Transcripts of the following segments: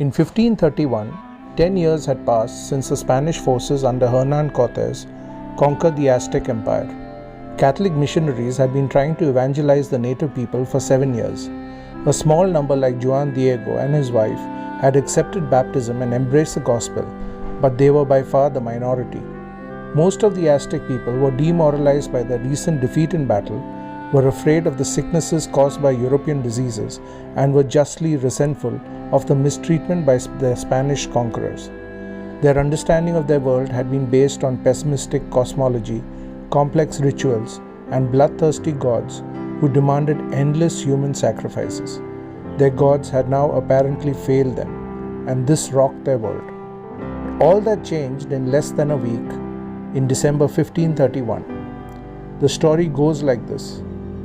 In 1531, 10 years had passed since the Spanish forces under Hernan Cortes conquered the Aztec Empire. Catholic missionaries had been trying to evangelize the native people for 7 years. A small number like Juan Diego and his wife had accepted baptism and embraced the gospel, but they were by far the minority. Most of the Aztec people were demoralized by the recent defeat in battle, were afraid of the sicknesses caused by European diseases, and were justly resentful of the mistreatment by the Spanish conquerors. Their understanding of their world had been based on pessimistic cosmology, complex rituals, and bloodthirsty gods who demanded endless human sacrifices. Their gods had now apparently failed them, and this rocked their world. All that changed in less than a week in December 1531. The story goes like this.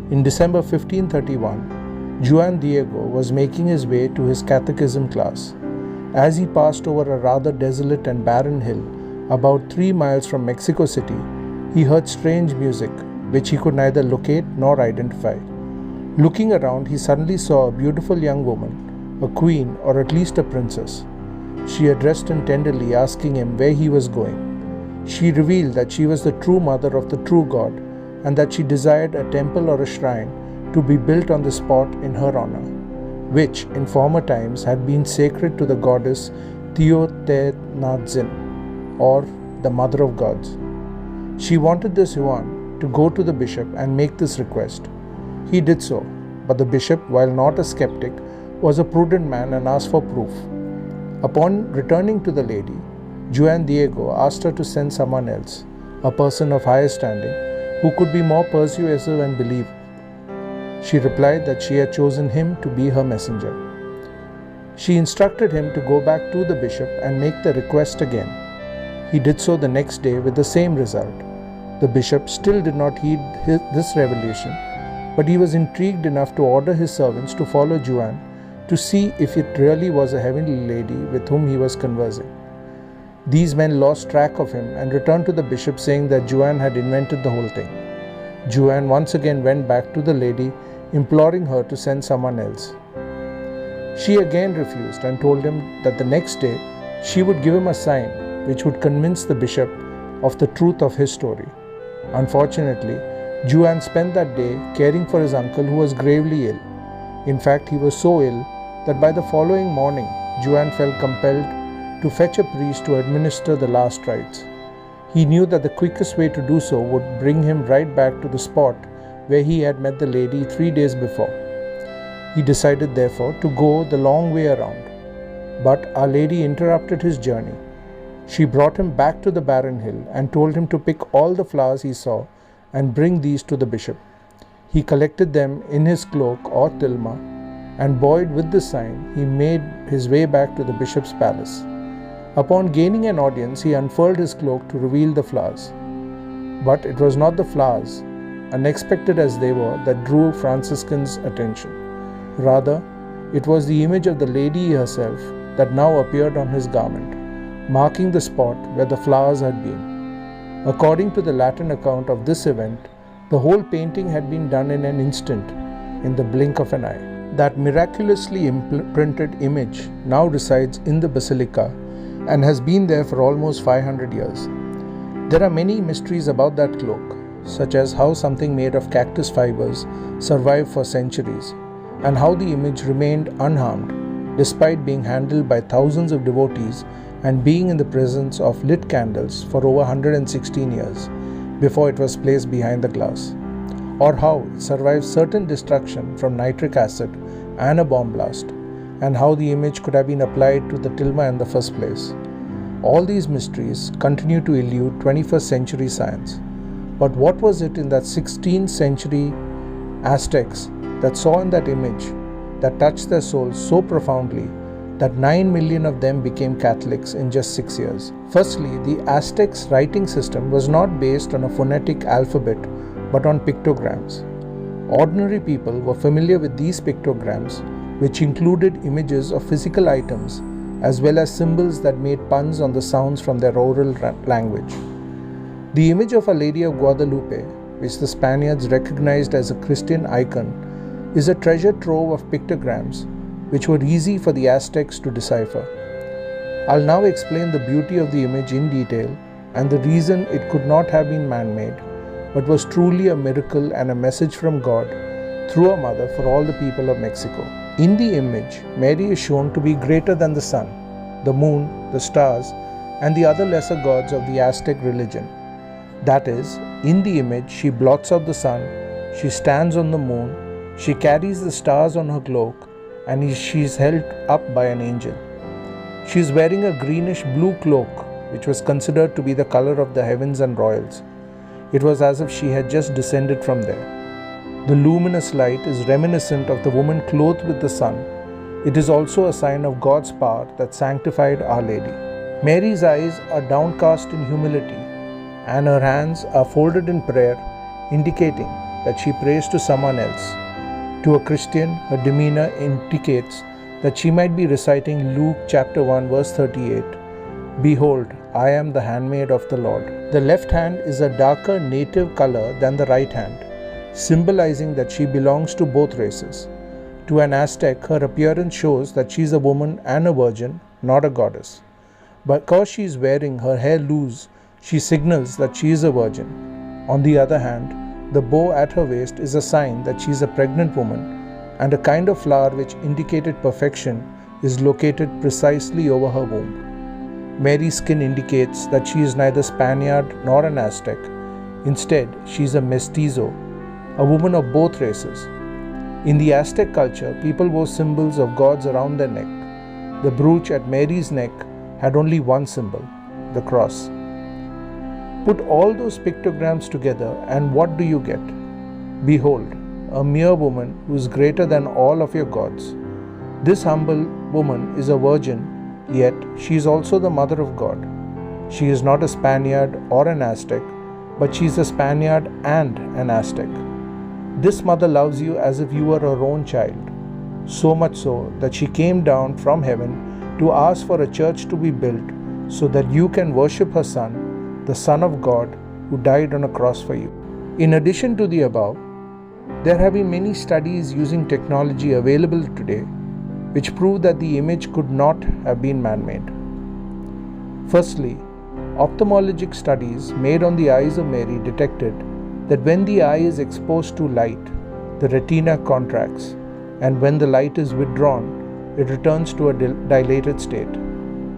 In December 1531, Juan Diego was making his way to his catechism class. As he passed over a rather desolate and barren hill about 3 miles from Mexico City, he heard strange music which he could neither locate nor identify. Looking around, he suddenly saw a beautiful young woman, a queen or at least a princess. She addressed him tenderly, asking him where he was going. She revealed that she was the true mother of the true God and that she desired a temple or a shrine to be built on the spot in her honor, which in former times had been sacred to the goddess Teotihuacan, or the Mother of Gods. She wanted this Juan to go to the bishop and make this request. He did so, but the bishop, while not a skeptic, was a prudent man and asked for proof. Upon returning to the lady, Juan Diego asked her to send someone else, a person of higher standing, who could be more persuasive and believe. She replied that she had chosen him to be her messenger. She instructed him to go back to the bishop and make the request again. He did so the next day with the same result. The bishop still did not heed this revelation, but he was intrigued enough to order his servants to follow Juan to see if it really was a heavenly lady with whom he was conversing. These men lost track of him and returned to the bishop saying that Juan had invented the whole thing. Juan once again went back to the lady, imploring her to send someone else. She again refused and told him that the next day she would give him a sign which would convince the bishop of the truth of his story. Unfortunately, Juan spent that day caring for his uncle who was gravely ill. In fact, he was so ill that by the following morning, Juan felt compelled to fetch a priest to administer the last rites. He knew that the quickest way to do so would bring him right back to the spot where he had met the lady 3 days before. He decided therefore to go the long way around. But Our Lady interrupted his journey. She brought him back to the barren hill and told him to pick all the flowers he saw and bring these to the bishop. He collected them in his cloak or tilma, and buoyed with this sign, he made his way back to the bishop's palace. Upon gaining an audience, he unfurled his cloak to reveal the flowers. But it was not the flowers, unexpected as they were, that drew Franciscan's attention. Rather, it was the image of the lady herself that now appeared on his garment, marking the spot where the flowers had been. According to the Latin account of this event, the whole painting had been done in an instant, in the blink of an eye. That miraculously imprinted image now resides in the basilica and has been there for almost 500 years. There are many mysteries about that cloak, such as how something made of cactus fibers survived for centuries, and how the image remained unharmed despite being handled by thousands of devotees and being in the presence of lit candles for over 116 years before it was placed behind the glass, or how it survived certain destruction from nitric acid and a bomb blast, and how the image could have been applied to the tilma in the first place. All these mysteries continue to elude 21st century science. But what was it in that 16th century Aztecs that saw in that image that touched their souls so profoundly that 9 million of them became Catholics in just 6 years? Firstly, the Aztecs' writing system was not based on a phonetic alphabet but on pictograms. Ordinary people were familiar with these pictograms, which included images of physical items as well as symbols that made puns on the sounds from their oral language. The image of Our Lady of Guadalupe, which the Spaniards recognized as a Christian icon, is a treasure trove of pictograms which were easy for the Aztecs to decipher. I'll now explain the beauty of the image in detail and the reason it could not have been man-made, but was truly a miracle and a message from God through a mother for all the people of Mexico. In the image, Mary is shown to be greater than the sun, the moon, the stars, and the other lesser gods of the Aztec religion. That is, in the image, she blots out the sun, she stands on the moon, she carries the stars on her cloak, and she is held up by an angel. She is wearing a greenish blue cloak, which was considered to be the color of the heavens and royals. It was as if she had just descended from there. The luminous light is reminiscent of the woman clothed with the sun. It is also a sign of God's power that sanctified Our Lady. Mary's eyes are downcast in humility, and her hands are folded in prayer, indicating that she prays to someone else. To a Christian, her demeanor indicates that she might be reciting Luke chapter 1 verse 38, "Behold, I am the handmaid of the Lord." The left hand is a darker native color than the right hand, symbolizing that she belongs to both races. To an Aztec, her appearance shows that she is a woman and a virgin, not a goddess. Because she is wearing her hair loose, she signals that she is a virgin. On the other hand, the bow at her waist is a sign that she is a pregnant woman, and a kind of flower which indicated perfection is located precisely over her womb. Mary's skin indicates that she is neither Spaniard nor an Aztec. Instead, she is a mestizo, a woman of both races. In the Aztec culture, people wore symbols of gods around their neck. The brooch at Mary's neck had only one symbol, the cross. Put all those pictograms together and what do you get? Behold, a mere woman who is greater than all of your gods. This humble woman is a virgin, yet she is also the mother of God. She is not a Spaniard or an Aztec, but she is a Spaniard and an Aztec. This mother loves you as if you were her own child, so much so that she came down from heaven to ask for a church to be built so that you can worship her Son, the Son of God, who died on a cross for you. In addition to the above, there have been many studies using technology available today which prove that the image could not have been man-made. Firstly, ophthalmologic studies made on the eyes of Mary detected that when the eye is exposed to light, the retina contracts, and when the light is withdrawn, it returns to a dilated state,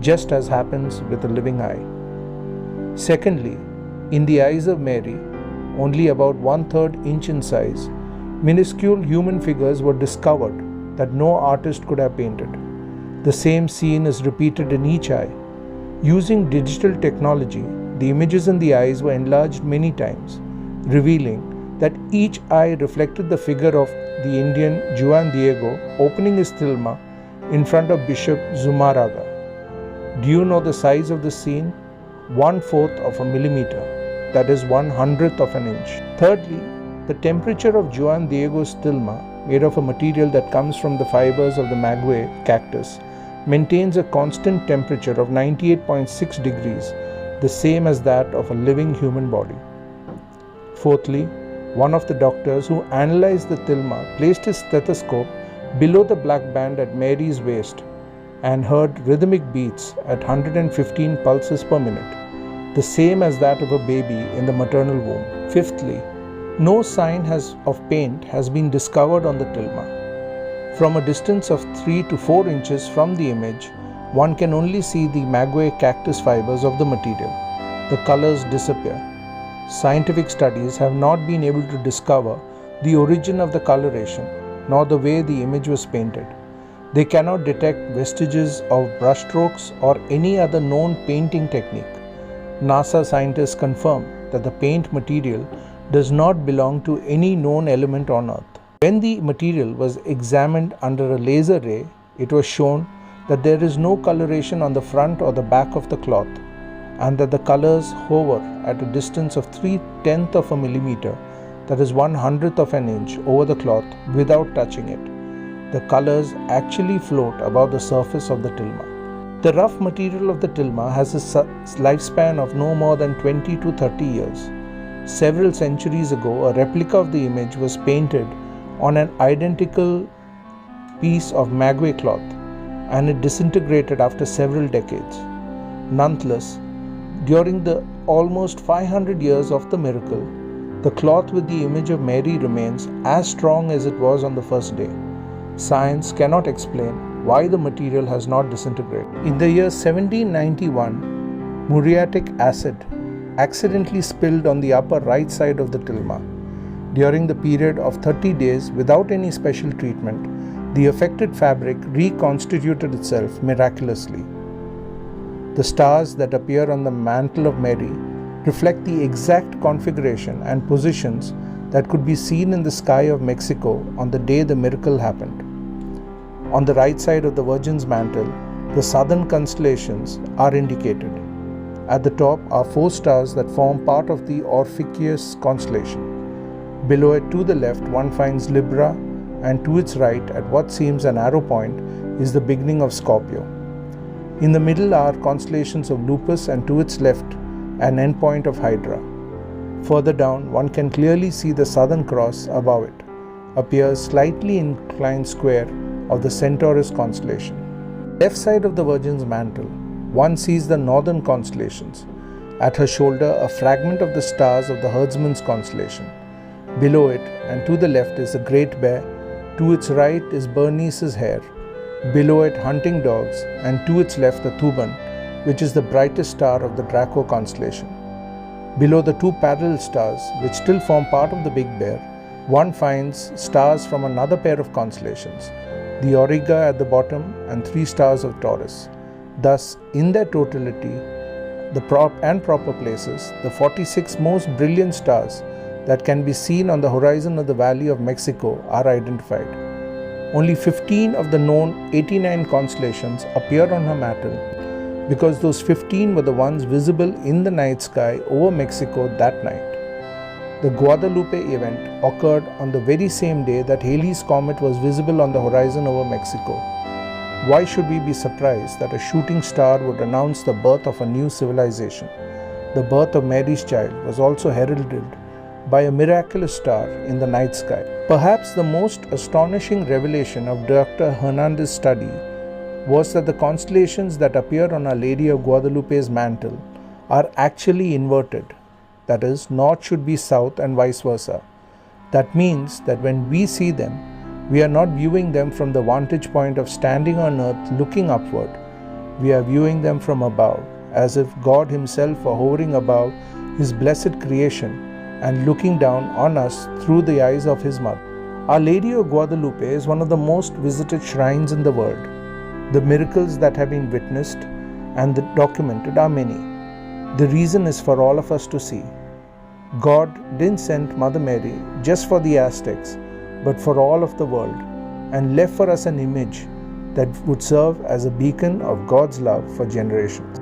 just as happens with a living eye. Secondly, in the eyes of Mary, only about 1/3 inch in size, minuscule human figures were discovered that no artist could have painted. The same scene is repeated in each eye. Using digital technology, the images in the eyes were enlarged many times, revealing that each eye reflected the figure of the Indian Juan Diego opening his tilma in front of Bishop Zumaraga. Do you know the size of the scene? 1/4 of a millimeter, that is 1/100th of an inch. Thirdly, the temperature of Juan Diego's tilma, made of a material that comes from the fibers of the maguey cactus, maintains a constant temperature of 98.6 degrees, the same as that of a living human body. Fourthly, one of the doctors who analyzed the tilma placed his stethoscope below the black band at Mary's waist and heard rhythmic beats at 115 pulses per minute, the same as that of a baby in the maternal womb. Fifthly, no sign of paint has been discovered on the tilma. From a distance of 3 to 4 inches from the image, one can only see the maguey cactus fibers of the material. The colors disappear. Scientific studies have not been able to discover the origin of the coloration, nor the way the image was painted. They cannot detect vestiges of brushstrokes or any other known painting technique. NASA scientists confirm that the paint material does not belong to any known element on Earth. When the material was examined under a laser ray, it was shown that there is no coloration on the front or the back of the cloth, and that the colors hover at a distance of 3/10 of a millimeter, that is 1/100th of an inch, over the cloth without touching it. The colors actually float above the surface of the tilma. The rough material of the tilma has a lifespan of no more than 20 to 30 years. Several centuries ago, a replica of the image was painted on an identical piece of maguey cloth, and it disintegrated after several decades. Nonetheless, during the almost 500 years of the miracle, the cloth with the image of Mary remains as strong as it was on the first day. Science cannot explain why the material has not disintegrated. In the year 1791, muriatic acid accidentally spilled on the upper right side of the tilma. During the period of 30 days without any special treatment, the affected fabric reconstituted itself miraculously. The stars that appear on the mantle of Mary reflect the exact configuration and positions that could be seen in the sky of Mexico on the day the miracle happened. On the right side of the Virgin's mantle, the southern constellations are indicated. At the top are 4 stars that form part of the Orpheus constellation. Below it to the left, one finds Libra, and to its right, at what seems an arrow point, is the beginning of Scorpio. In the middle are constellations of Lupus, and to its left, an endpoint of Hydra. Further down, one can clearly see the Southern Cross above it, appears slightly inclined square of the Centaurus constellation. Left side of the Virgin's mantle, one sees the northern constellations. At her shoulder, a fragment of the stars of the Herdsman's constellation. Below it and to the left is the Great Bear, to its right is Bernice's Hare, below it Hunting Dogs, and to its left the Thuban, which is the brightest star of the Draco constellation. Below the 2 parallel stars, which still form part of the Big Bear, one finds stars from another pair of constellations, the Auriga at the bottom and 3 stars of Taurus. Thus, in their totality, the proper places, the 46 most brilliant stars that can be seen on the horizon of the Valley of Mexico are identified. Only 15 of the known 89 constellations appear on her mantle, because those 15 were the ones visible in the night sky over Mexico that night. The Guadalupe event occurred on the very same day that Halley's Comet was visible on the horizon over Mexico. Why should we be surprised that a shooting star would announce the birth of a new civilization? The birth of Mary's child was also heralded by a miraculous star in the night sky. Perhaps the most astonishing revelation of Dr. Hernandez's study was that the constellations that appear on Our Lady of Guadalupe's mantle are actually inverted. That is, north should be south and vice versa. That means that when we see them, we are not viewing them from the vantage point of standing on earth looking upward. We are viewing them from above, as if God Himself were hovering above His blessed creation and looking down on us through the eyes of His mother. Our Lady of Guadalupe is one of the most visited shrines in the world. The miracles that have been witnessed and documented are many. The reason is for all of us to see. God didn't send Mother Mary just for the Aztecs, but for all of the world, and left for us an image that would serve as a beacon of God's love for generations.